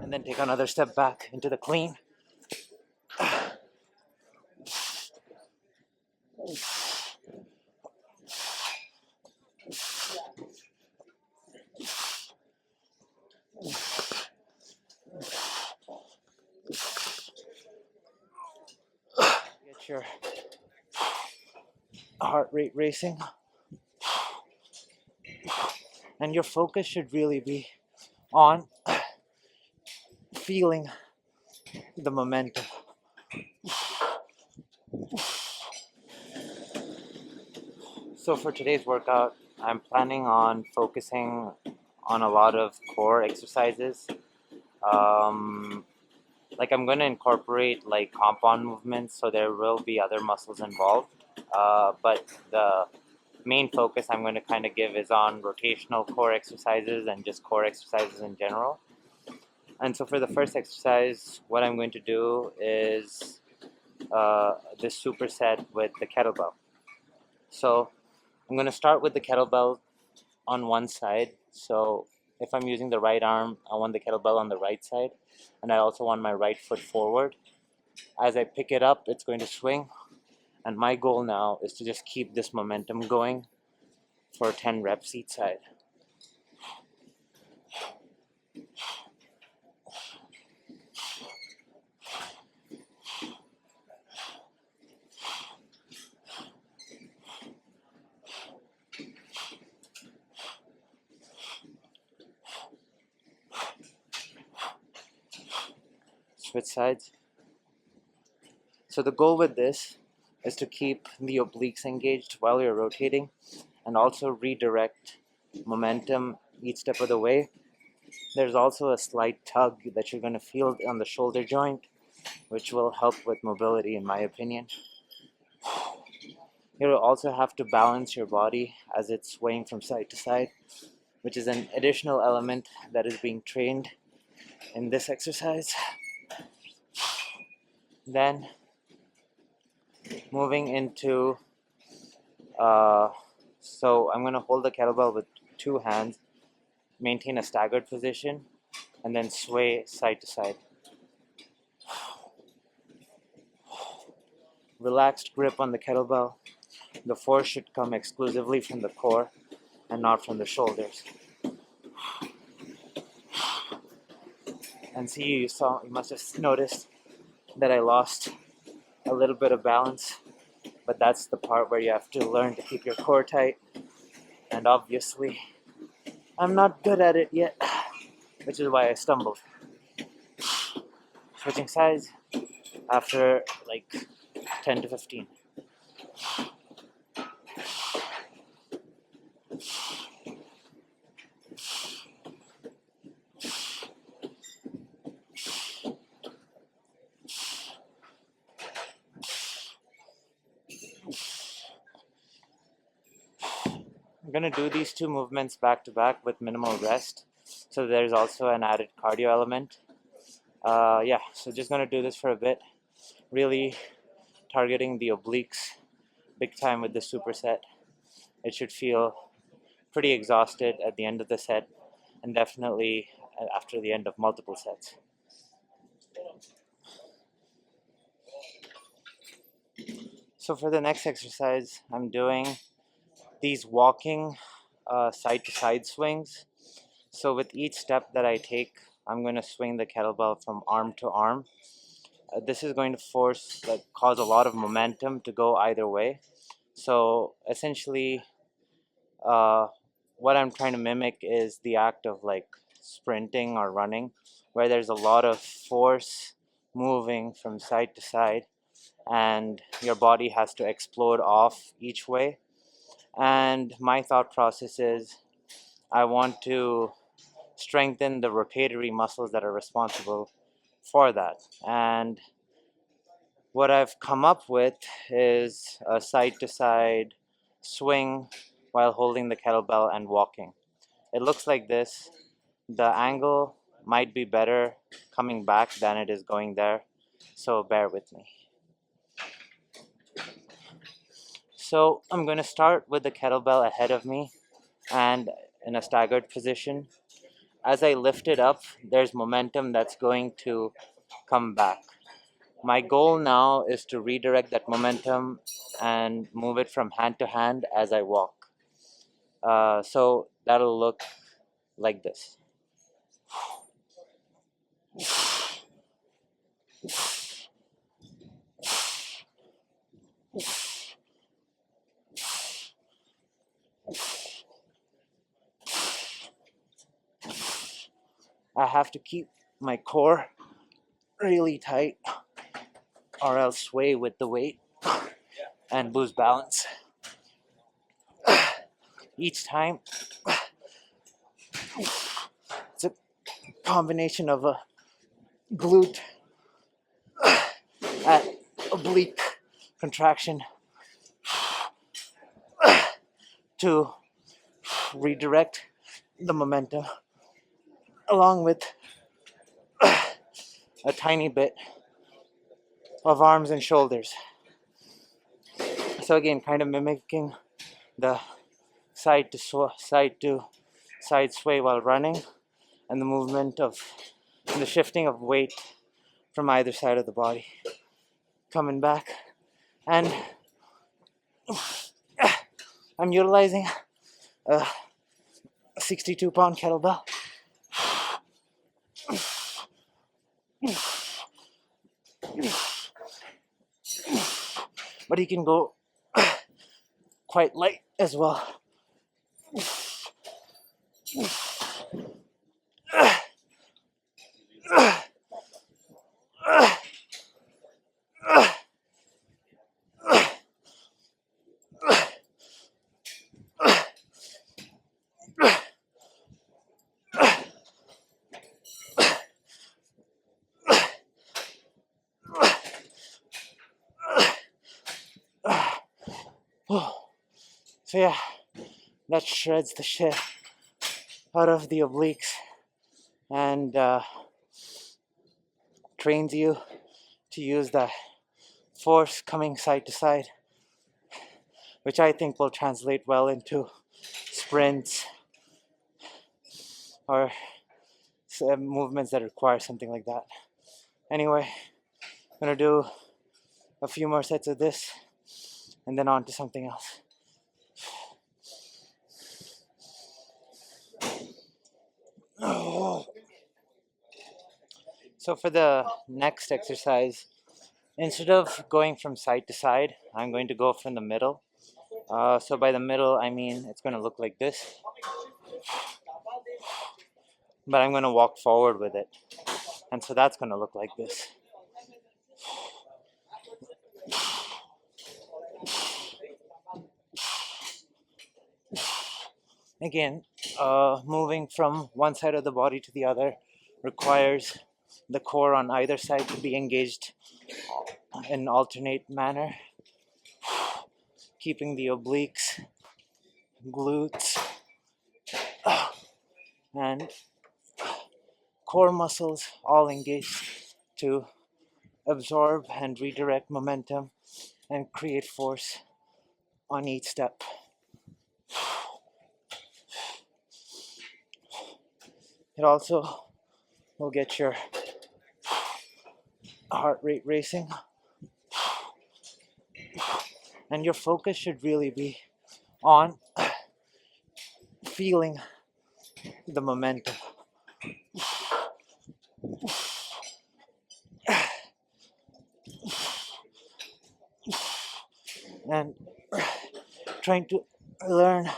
and then take another step back into the clean. Get your heart rate racing, and your focus should really be on feeling the momentum. So for today's workout, I'm planning on focusing on a lot of core exercises. Like I'm going to incorporate like compound movements, so there will be other muscles involved. But the main focus I'm going to kind of give is on rotational core exercises and just core exercises in general. And so for the first exercise, what I'm going to do is this superset with the kettlebell. So I'm going to start with the kettlebell on one side. So if I'm using the right arm, I want the kettlebell on the right side, and I also want my right foot forward. As I pick it up, it's going to swing, and my goal now is to just keep this momentum going for 10 reps each side. Switch sides. So the goal with this is to keep the obliques engaged while you're rotating, and also redirect momentum each step of the way. There's also a slight tug that you're going to feel on the shoulder joint, which will help with mobility, in my opinion. You'll also have to balance your body as it's swaying from side to side, which is an additional element that is being trained in this exercise. Then moving into, so I'm going to hold the kettlebell with two hands, maintain a staggered position, and then sway side to side. Relaxed grip on the kettlebell. The force should come exclusively from the core and not from the shoulders. And see, you must have noticed that I lost a little bit of balance, but that's the part where you have to learn to keep your core tight. And obviously, I'm not good at it yet, which is why I stumbled. Switching sides after like 10 to 15. I'm going to do these two movements back to back with minimal rest, so there's also an added cardio element. So just going to do this for a bit, really targeting the obliques big time with the superset. It should feel pretty exhausted at the end of the set, and definitely after the end of multiple sets. So for the next exercise, I'm doing these walking side-to-side swings. So with each step that I take, I'm going to swing the kettlebell from arm to arm. This is going to cause a lot of momentum to go either way. So essentially, what I'm trying to mimic is the act of like sprinting or running, where there's a lot of force moving from side to side, and your body has to explode off each way. And my thought process is I want to strengthen the rotatory muscles that are responsible for that. And what I've come up with is a side to side swing while holding the kettlebell and walking. It looks like this. The angle might be better coming back than it is going there, so bear with me. So I'm going to start with the kettlebell ahead of me and in a staggered position. as I lift it up, there's momentum that's going to come back. My goal now is to redirect that momentum and move it from hand to hand as I walk. So that'll look like this. I have to keep my core really tight or else sway with the weight and lose balance. Each time, it's a combination of a glute at oblique contraction to redirect the momentum, along with a tiny bit of arms and shoulders. So again, kind of mimicking the side to side sway while running, and the movement of the shifting of weight from either side of the body. Coming back, and I'm utilizing a 62-pound kettlebell. But you can go quite light as well. So yeah, that shreds the shit out of the obliques and trains you to use the force coming side to side, which I think will translate well into sprints or movements that require something like that. Anyway, I'm gonna do a few more sets of this and then on to something else. So for the next exercise, instead of going from side to side, I'm going to go from the middle. So by the middle, I mean it's going to look like this, but I'm going to walk forward with it. And so that's going to look like this. Again, moving from one side of the body to the other requires the core on either side to be engaged in an alternate manner, keeping the obliques, glutes, and core muscles all engaged to absorb and redirect momentum and create force on each step. It also will get your heart rate racing, and your focus should really be on feeling the momentum. And trying to learn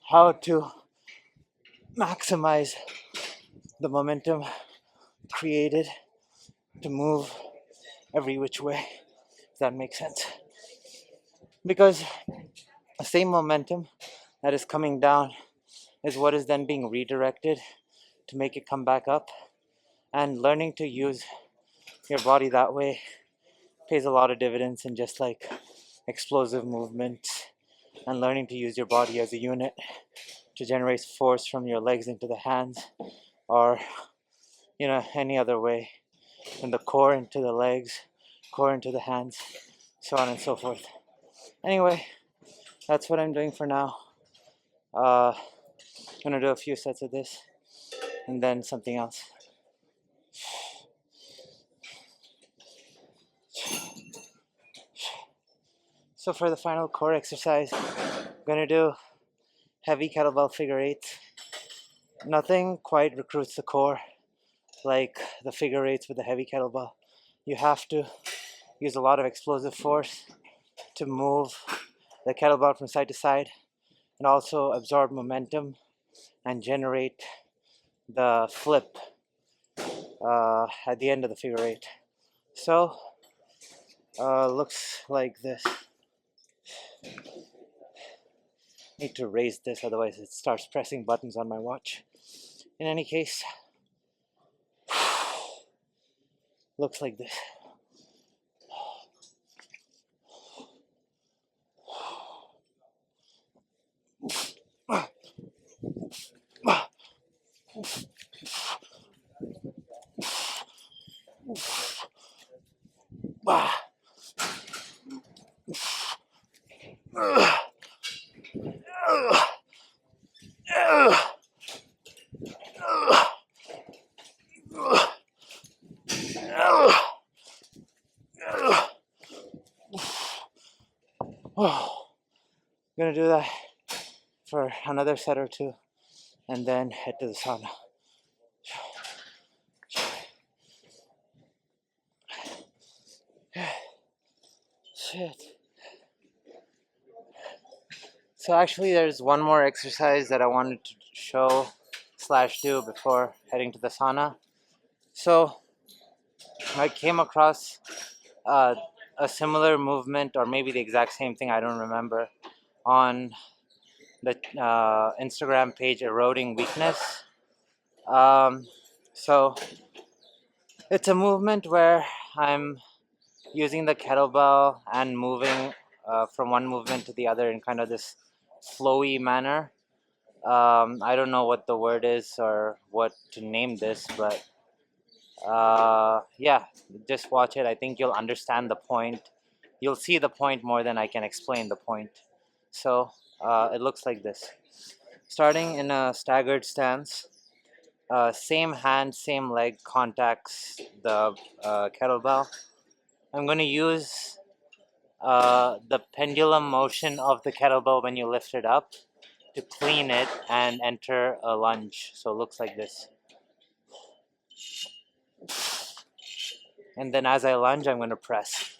how to maximize the momentum created to move every which way, if that makes sense. Because the same momentum that is coming down is what is then being redirected to make it come back up. And learning to use your body that way pays a lot of dividends in just like explosive movements and learning to use your body as a unit to generate force from your legs into the hands, or any other way, from the core into the legs, core into the hands, so on and so forth. Anyway, that's what I'm doing for now. I'm gonna do a few sets of this and then something else. So for the final core exercise, I'm gonna do heavy kettlebell figure eights. Nothing quite recruits the core like the figure eights with the heavy kettlebell. You have to use a lot of explosive force to move the kettlebell from side to side and also absorb momentum and generate the flip at the end of the figure eight. So looks like this. Need to raise this, otherwise it starts pressing buttons on my watch. In any case, looks like this. Gonna do that for another set or two and then head to the sauna. Shit. So actually there's one more exercise that I wanted to show / do before heading to the sauna. So I came across a similar movement, or maybe the exact same thing, I don't remember, on the Instagram page Eroding Weakness. So it's a movement where I'm using the kettlebell and moving from one movement to the other in kind of this flowy manner. I don't know what the word is or what to name this, but yeah, just watch it. I think you'll understand the point. You'll see the point more than I can explain the point. So it looks like this. Starting in a staggered stance, same hand, same leg contacts the kettlebell. I'm going to use the pendulum motion of the kettlebell when you lift it up to clean it and enter a lunge. So it looks like this. And then as I lunge, I'm going to press.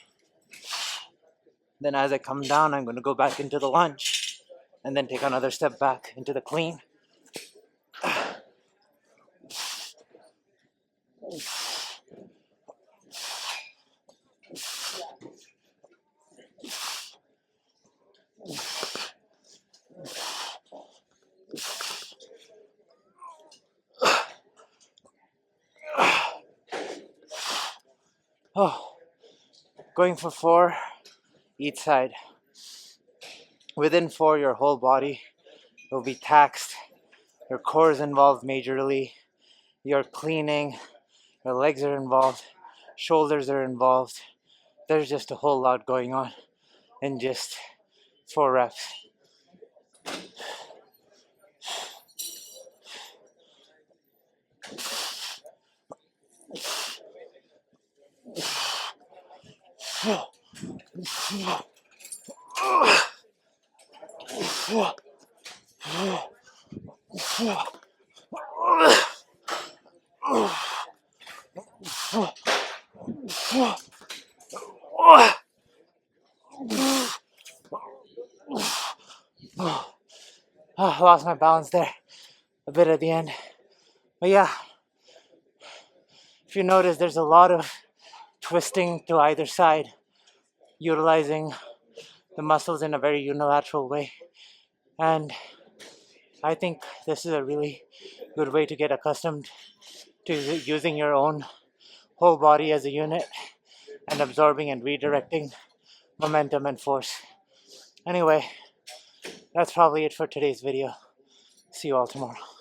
Then as I come down, I'm going to go back into the lunge and then take another step back into the clean. Oh, going for 4 each side. Within 4, your whole body will be taxed. Your core is involved majorly. You're cleaning. Your legs are involved. Shoulders are involved. There's just a whole lot going on in just 4 reps. I lost my balance there a bit at the end. But yeah, if you notice, there's a lot of twisting to either side, utilizing the muscles in a very unilateral way. And I think this is a really good way to get accustomed to using your own whole body as a unit and absorbing and redirecting momentum and force. Anyway, that's probably it for today's video. See you all tomorrow.